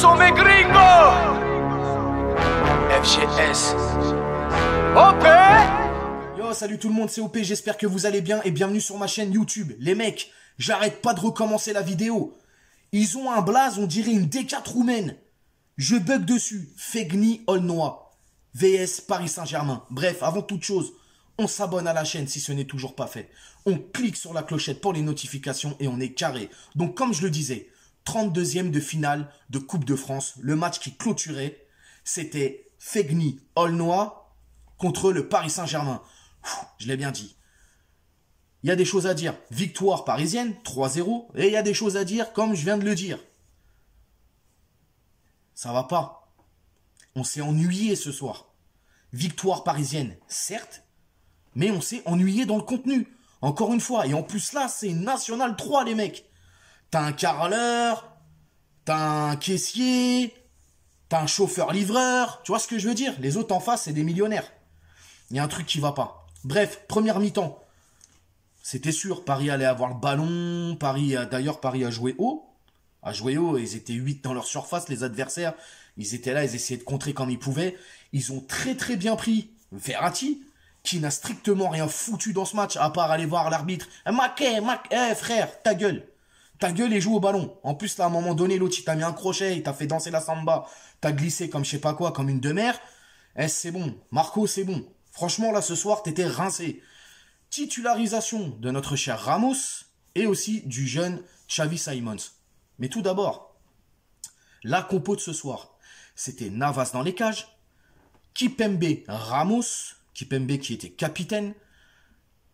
sont mes gringos. FGS. OP. Yo, salut tout le monde, c'est OP, j'espère que vous allez bien et bienvenue sur ma chaîne YouTube. Les mecs, j'arrête pas de recommencer la vidéo. Ils ont un blaze, on dirait une D4 roumaine. Je bug dessus. Fegni Aulnois. VS Paris Saint-Germain. Bref, avant toute chose, on s'abonne à la chaîne si ce n'est toujours pas fait. On clique sur la clochette pour les notifications et on est carré. Donc comme je le disais, 32e de finale de Coupe de France. Le match qui clôturait, c'était Fegni Aulnois contre le Paris Saint-Germain. Je l'ai bien dit. Il y a des choses à dire. Victoire parisienne, 3-0. Et il y a des choses à dire comme je viens de le dire. Ça va pas. On s'est ennuyé ce soir. Victoire parisienne, certes. Mais on s'est ennuyé dans le contenu. Encore une fois. Et en plus là, c'est National 3 les mecs. T'as un carreleur. T'as un caissier. T'as un chauffeur-livreur. Tu vois ce que je veux dire? Les autres en face, c'est des millionnaires. Il y a un truc qui va pas. Bref, première mi-temps. C'était sûr, Paris allait avoir le ballon. Paris a joué haut. Ils étaient 8 dans leur surface, les adversaires. Ils étaient là, ils essayaient de contrer comme ils pouvaient. Ils ont très très bien pris Verratti, qui n'a strictement rien foutu dans ce match, à part aller voir l'arbitre. Frère, ta gueule. Ta gueule et joue au ballon. En plus, là, à un moment donné, l'autre, il t'a mis un crochet, il t'a fait danser la samba. T'as glissé comme je sais pas quoi, comme une demeure. C'est bon. Marco, c'est bon. Franchement, là, ce soir, t'étais rincé. Titularisation de notre cher Ramos et aussi du jeune Xavi Simons. Mais tout d'abord, la compo de ce soir, c'était Navas dans les cages, Kipembe Ramos, Kipembe qui était capitaine,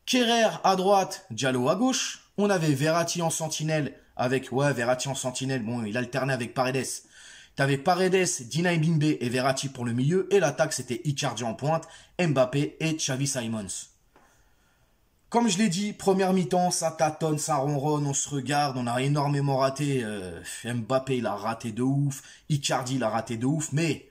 Kerrer à droite, Diallo à gauche, on avait Verratti en sentinelle Verratti en sentinelle, bon, il alternait avec Paredes. T'avais Paredes, Dina Ebimbe et Verratti pour le milieu, et l'attaque c'était Icardi en pointe, Mbappé et Xavi Simons. Comme je l'ai dit, première mi-temps, ça tâtonne, ça ronronne, on se regarde, on a énormément raté. Mbappé, il a raté de ouf. Icardi, il a raté de ouf. Mais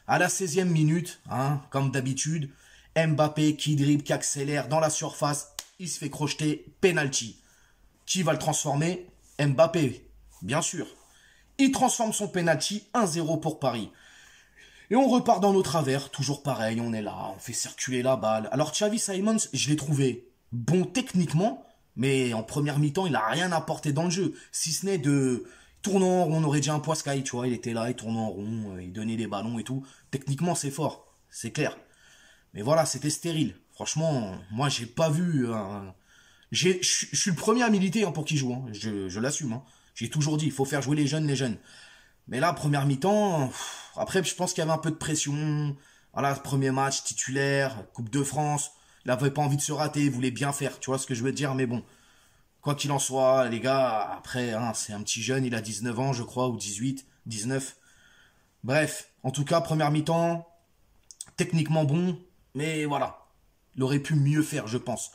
à la 16e minute, comme d'habitude, Mbappé qui dribble, qui accélère dans la surface, il se fait crocheter, penalty. Qui va le transformer? Mbappé, bien sûr. Il transforme son penalty, 1-0 pour Paris. Et on repart dans nos travers, toujours pareil, on est là, on fait circuler la balle. Alors Xavi Simons, je l'ai trouvé bon techniquement, mais en première mi-temps, il n'a rien apporté dans le jeu. Si ce n'est de tourner en rond, on aurait dit un Poiscaille, tu vois, il était là, il tournait en rond, il donnait des ballons et tout. Techniquement, c'est fort, c'est clair. Mais voilà, c'était stérile. Franchement, moi, j'ai pas vu... Je suis le premier à militer pour qu'il joue, je l'assume. J'ai toujours dit, il faut faire jouer les jeunes. Mais là, première mi-temps, après, je pense qu'il y avait un peu de pression. Voilà, premier match, titulaire, Coupe de France. Il n'avait pas envie de se rater, il voulait bien faire, tu vois ce que je veux dire, mais bon. Quoi qu'il en soit, les gars, après, c'est un petit jeune, il a 19 ans, je crois, ou 18, 19. Bref, en tout cas, première mi-temps, techniquement bon, mais voilà. Il aurait pu mieux faire, je pense.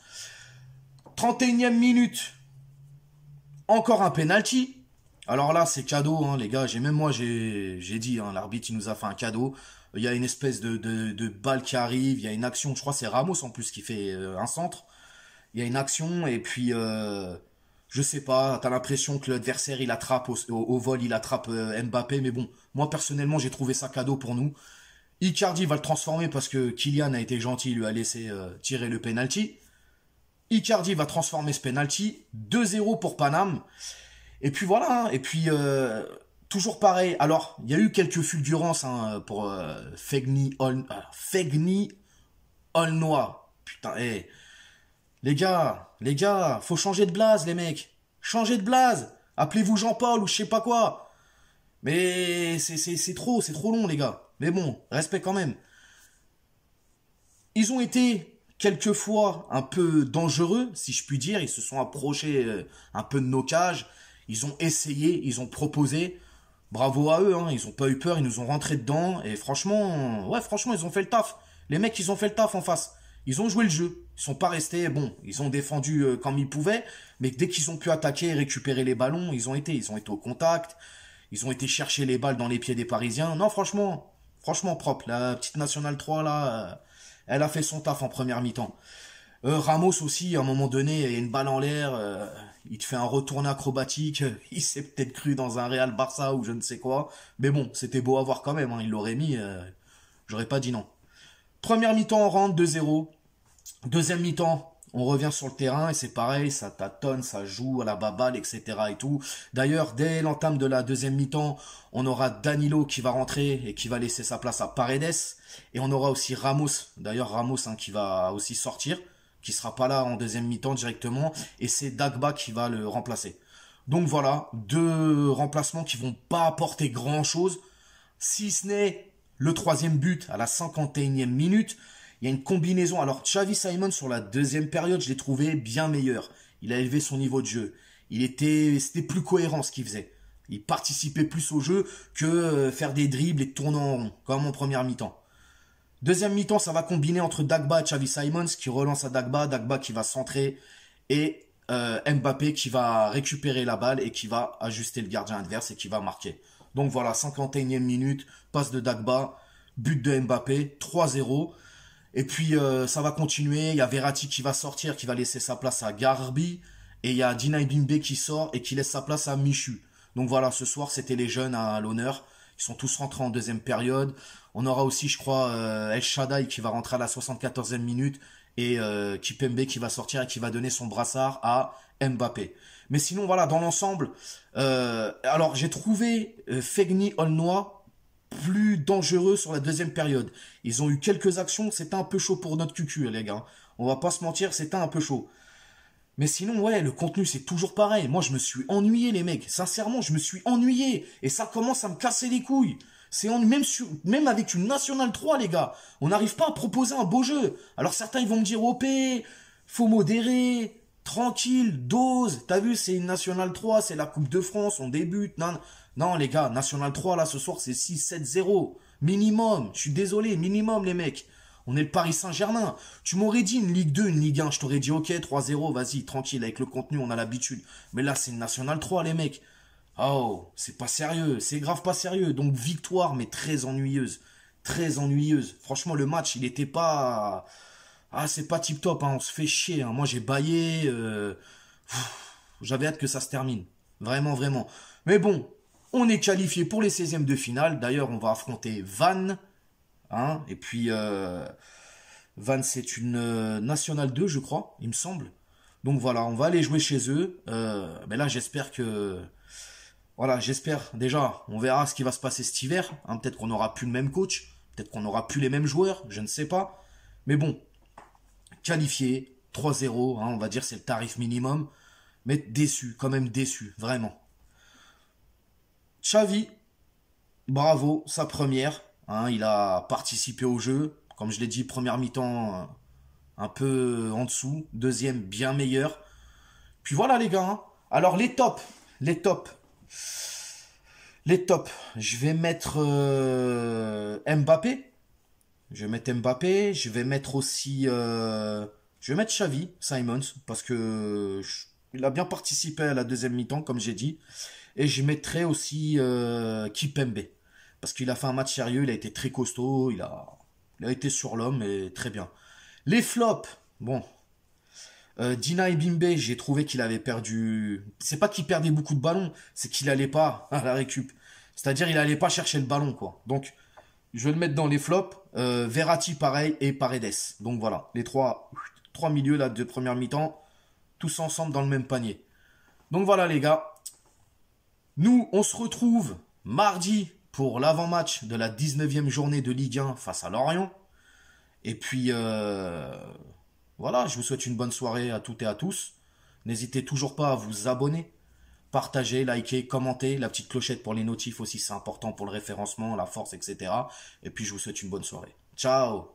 31e minute, encore un penalty. Alors là, c'est cadeau, les gars. J'ai dit, l'arbitre, il nous a fait un cadeau. Il y a une espèce de balle qui arrive. Il y a une action. Je crois que c'est Ramos en plus qui fait un centre. Il y a une action et puis, je sais pas. T'as l'impression que l'adversaire, il attrape au vol, il attrape Mbappé. Mais bon, moi personnellement, j'ai trouvé ça cadeau pour nous. Icardi va le transformer parce que Kylian a été gentil, il lui a laissé tirer le penalty. Icardi va transformer ce penalty. 2-0 pour Paname. Et puis voilà, et puis toujours pareil. Alors, il y a eu quelques fulgurances pour Fegni Aulnois. Putain, les gars, faut changer de blase, les mecs. Changez de blase. Appelez-vous Jean-Paul ou je sais pas quoi. Mais c'est trop long, les gars. Mais bon, respect quand même. Ils ont été quelquefois un peu dangereux, si je puis dire. Ils se sont approchés un peu de nos cages. Ils ont essayé, ils ont proposé. Bravo à eux, ils ont pas eu peur, ils nous ont rentré dedans. Et franchement, ils ont fait le taf. Les mecs, ils ont fait le taf en face. Ils ont joué le jeu. Ils sont pas restés, bon, ils ont défendu comme ils pouvaient. Mais dès qu'ils ont pu attaquer et récupérer les ballons, ils ont été au contact. Ils ont été chercher les balles dans les pieds des Parisiens. Non, franchement propre. La petite Nationale 3, là, elle a fait son taf en première mi-temps. Ramos aussi, à un moment donné, il y a une balle en l'air. il te fait un retourné acrobatique, il s'est peut-être cru dans un Real Barça ou je ne sais quoi. Mais bon, c'était beau à voir quand même, hein, il l'aurait mis, j'aurais pas dit non. Première mi-temps, on rentre 2-0. Deuxième mi-temps, on revient sur le terrain et c'est pareil, ça tâtonne, ça joue à la baballe, etc. et tout. D'ailleurs, dès l'entame de la deuxième mi-temps, on aura Danilo qui va rentrer et qui va laisser sa place à Paredes. Et on aura aussi Ramos, d'ailleurs Ramos hein, qui va aussi sortir, qui sera pas là en deuxième mi-temps directement. Et c'est Dagba qui va le remplacer. Donc voilà, deux remplacements qui vont pas apporter grand-chose, si ce n'est le troisième but à la 51e minute. Il y a une combinaison. Alors, Xavi Simons, sur la deuxième période, je l'ai trouvé bien meilleur. Il a élevé son niveau de jeu. C'était plus cohérent ce qu'il faisait. Il participait plus au jeu que faire des dribbles et tourner en rond, comme en première mi-temps. Deuxième mi-temps, ça va combiner entre Dagba et Xavi Simons, qui relance à Dagba, Dagba qui va centrer, et Mbappé qui va récupérer la balle et qui va ajuster le gardien adverse et qui va marquer. Donc voilà, 51e minute, passe de Dagba, but de Mbappé, 3-0. Et puis ça va continuer, il y a Verratti qui va sortir, qui va laisser sa place à Garbi, et il y a Dina Bimbe qui sort et qui laisse sa place à Michu. Donc voilà, ce soir c'était les jeunes à l'honneur, ils sont tous rentrés en deuxième période. On aura aussi, je crois, El Shaddai qui va rentrer à la 74e minute, et Kipembe qui va sortir et qui va donner son brassard à Mbappé. Mais sinon voilà, dans l'ensemble, alors j'ai trouvé Fegni Aulnois plus dangereux sur la deuxième période. Ils ont eu quelques actions, c'était un peu chaud pour notre cucu, les gars. On va pas se mentir, c'était un peu chaud. Mais sinon, ouais, le contenu, c'est toujours pareil. Moi, je me suis ennuyé, les mecs. Sincèrement, je me suis ennuyé. Et ça commence à me casser les couilles. Même avec une Nationale 3, les gars, on n'arrive pas à proposer un beau jeu. Alors certains, ils vont me dire, OP, faut modérer, tranquille, dose. T'as vu, c'est une Nationale 3, c'est la Coupe de France, on débute. Non, non, les gars, National 3, là, ce soir, c'est 6-7-0. Minimum. Je suis désolé, minimum, les mecs. On est le Paris Saint-Germain. Tu m'aurais dit une Ligue 2, une Ligue 1. Je t'aurais dit, ok, 3-0, vas-y, tranquille, avec le contenu, on a l'habitude. Mais là, c'est une National 3, les mecs. Oh, c'est pas sérieux. C'est grave pas sérieux. Donc, victoire, mais très ennuyeuse. Très ennuyeuse. Franchement, le match, il était pas... Ah, c'est pas tip-top, hein. On se fait chier, hein. Moi, j'ai baillé. J'avais hâte que ça se termine. Vraiment, vraiment. Mais bon, on est qualifié pour les 16e de finale. D'ailleurs, on va affronter Vannes. Hein, et puis, Vannes, c'est une Nationale 2, je crois, il me semble. Donc voilà, on va aller jouer chez eux. Mais là, j'espère que... Voilà, j'espère déjà, on verra ce qui va se passer cet hiver. Hein, peut-être qu'on n'aura plus le même coach. Peut-être qu'on n'aura plus les mêmes joueurs. Je ne sais pas. Mais bon, qualifié, 3-0. Hein, on va dire c'est le tarif minimum. Mais déçu, quand même déçu, vraiment. Xavi, bravo, sa première. Hein, il a participé au jeu. Comme je l'ai dit, première mi-temps un peu en dessous. Deuxième, bien meilleur. Puis voilà les gars. Hein. Alors les tops. Les tops. Je vais mettre Mbappé. Je vais mettre Mbappé. Je vais mettre aussi... je vais mettre Xavi Simons. Parce que il a bien participé à la deuxième mi-temps, comme j'ai dit. Et je mettrai aussi Kipembe. Parce qu'il a fait un match sérieux, il a été très costaud, il a été sur l'homme, et très bien. Les flops, bon. Dina Bimbe, j'ai trouvé qu'il avait perdu... C'est pas qu'il perdait beaucoup de ballons, c'est qu'il allait pas à la récup. C'est-à-dire, il allait pas chercher le ballon, quoi. Donc, je vais le mettre dans les flops. Verratti, pareil, et Paredes. Donc voilà, les trois milieux là de première mi-temps, tous ensemble dans le même panier. Donc voilà, les gars. Nous, on se retrouve mardi pour l'avant-match de la 19e journée de Ligue 1 face à Lorient. Et puis, voilà, je vous souhaite une bonne soirée à toutes et à tous. N'hésitez toujours pas à vous abonner, partager, liker, commenter. La petite clochette pour les notifs aussi, c'est important pour le référencement, la force, etc. Et puis, je vous souhaite une bonne soirée. Ciao!